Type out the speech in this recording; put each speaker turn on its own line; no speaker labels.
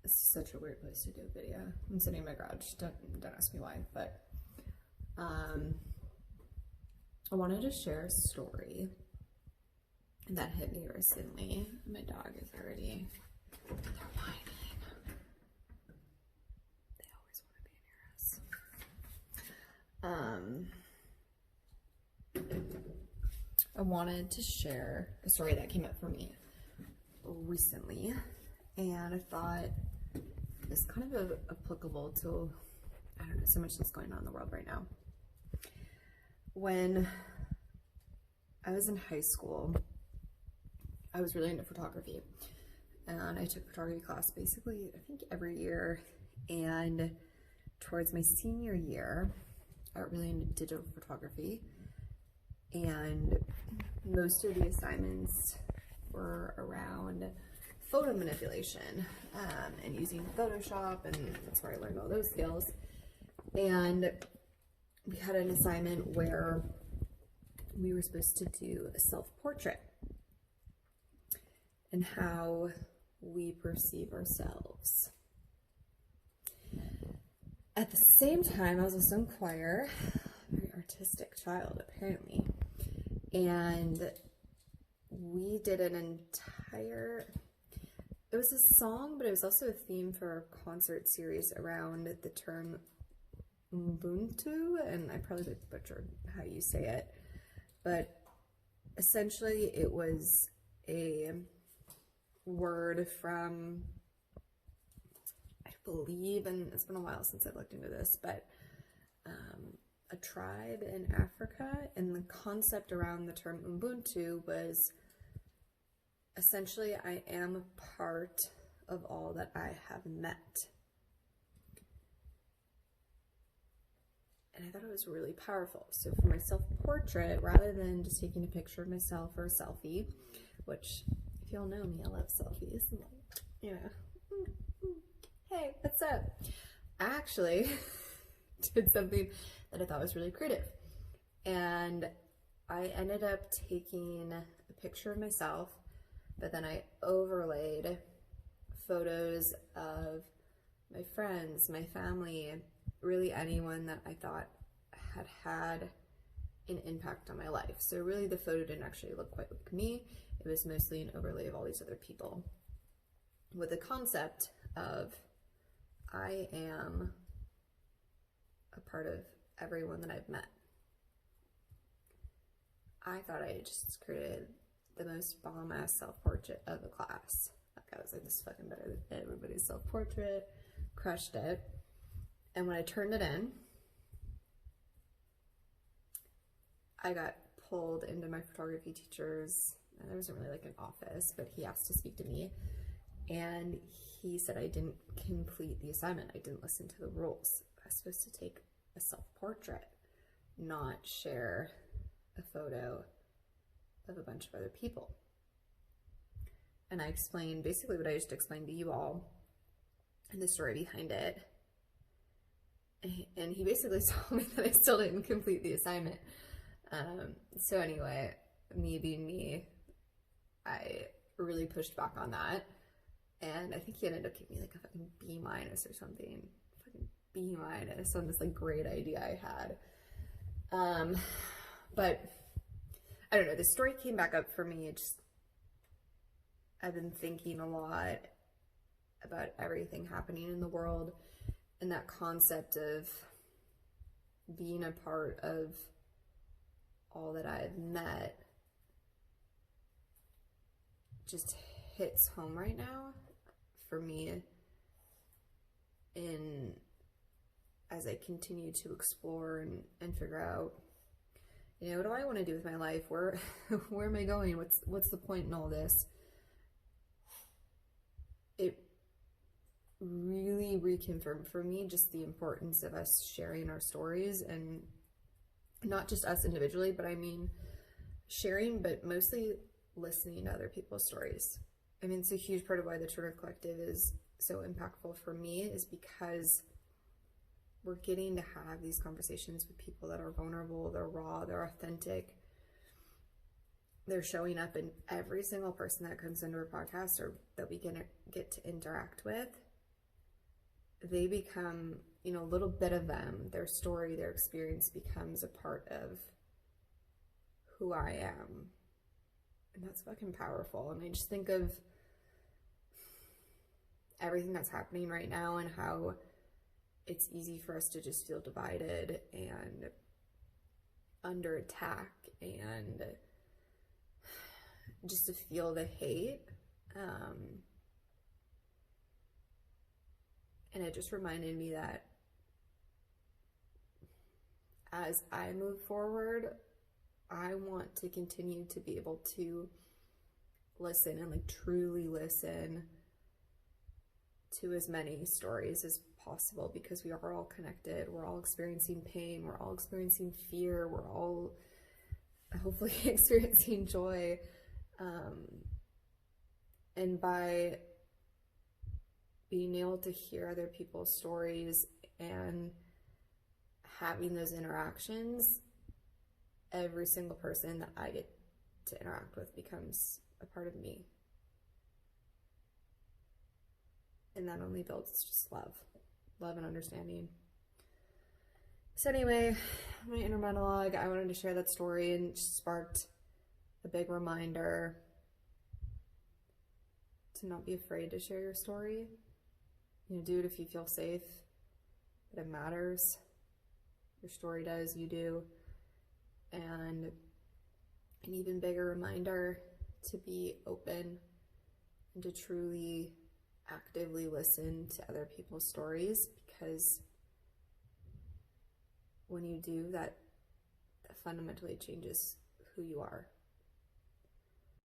This is such a weird place to do a video. I'm sitting in my garage. Don't ask me why, but I wanted to share a story that hit me recently. My dog is already, they're whining. They always want to be near us. I wanted to share a story that came up for me recently, and I thought it's kind of applicable to, I don't know, so much that's going on in the world right now. When I was in high school, I was really into photography, and I took photography class basically, I think, every year. And towards my senior year, I got really into digital photography, and most of the assignments were around photo manipulation and using Photoshop, and that's where I learned all those skills. And we had an assignment where we were supposed to do a self-portrait and how we perceive ourselves. At the same time, I was also in choir, a very artistic child apparently, and we did an entire, it was a song, but it was also a theme for a concert series around the term Ubuntu, and I probably butchered how you say it, but essentially it was a word from, I believe, and it's been a while since I've looked into this, but a tribe in Africa, and the concept around the term Ubuntu was essentially, I am a part of all that I have met. And I thought it was really powerful. So for my self-portrait, rather than just taking a picture of myself or a selfie, which, if y'all know me, I love selfies, and like, you know, hey, what's up? I actually did something that I thought was really creative. And I ended up taking a picture of myself, but then I overlaid photos of my friends, my family, really anyone that I thought had an impact on my life. So really the photo didn't actually look quite like me. It was mostly an overlay of all these other people, with the concept of I am a part of everyone that I've met. I thought I just created the most bomb-ass self-portrait of the class. Like, I was like, this is fucking better than everybody's self-portrait. Crushed it. And when I turned it in, I got pulled into my photography teacher's, and there wasn't really like an office, but he asked to speak to me. And he said I didn't complete the assignment. I didn't listen to the rules. I was supposed to take a self-portrait, not share a photo of a bunch of other people. And I explained basically what I just explained to you all and the story behind it. And he basically told me that I still didn't complete the assignment. So anyway, me being me, I really pushed back on that. And I think he ended up giving me like a fucking B- or something. Fucking B- on this like great idea I had. But I don't know, the story came back up for me. I've been thinking a lot about everything happening in the world, and that concept of being a part of all that I've met just hits home right now for me, as I continue to explore and figure out, you know, what do I want to do with my life? Where am I going? What's the point in all this? It really reconfirmed for me just the importance of us sharing our stories, and not just us individually, but I mean sharing, but mostly listening to other people's stories. I mean, it's a huge part of why the Turner Collective is so impactful for me, is because we're getting to have these conversations with people that are vulnerable, they're raw, they're authentic. They're showing up in every single person that comes into our podcast or that we get to interact with. they become, you know, a little bit of them, their story, their experience becomes a part of who I am. And that's fucking powerful. And I just think of everything that's happening right now and how it's easy for us to just feel divided and under attack and just to feel the hate. And it just reminded me that as I move forward, I want to continue to be able to listen and like truly listen to as many stories as possible, because we are all connected. We're all experiencing pain. We're all experiencing fear. We're all hopefully experiencing joy. And by being able to hear other people's stories and having those interactions, every single person that I get to interact with becomes a part of me. And that only builds just love and understanding. So anyway, my inner monologue, I wanted to share that story, and it just sparked a big reminder to not be afraid to share your story. You know, do it if you feel safe, but it matters. Your story does, you do. And an even bigger reminder to be open and to truly actively listen to other people's stories, because when you do that, that fundamentally changes who you are.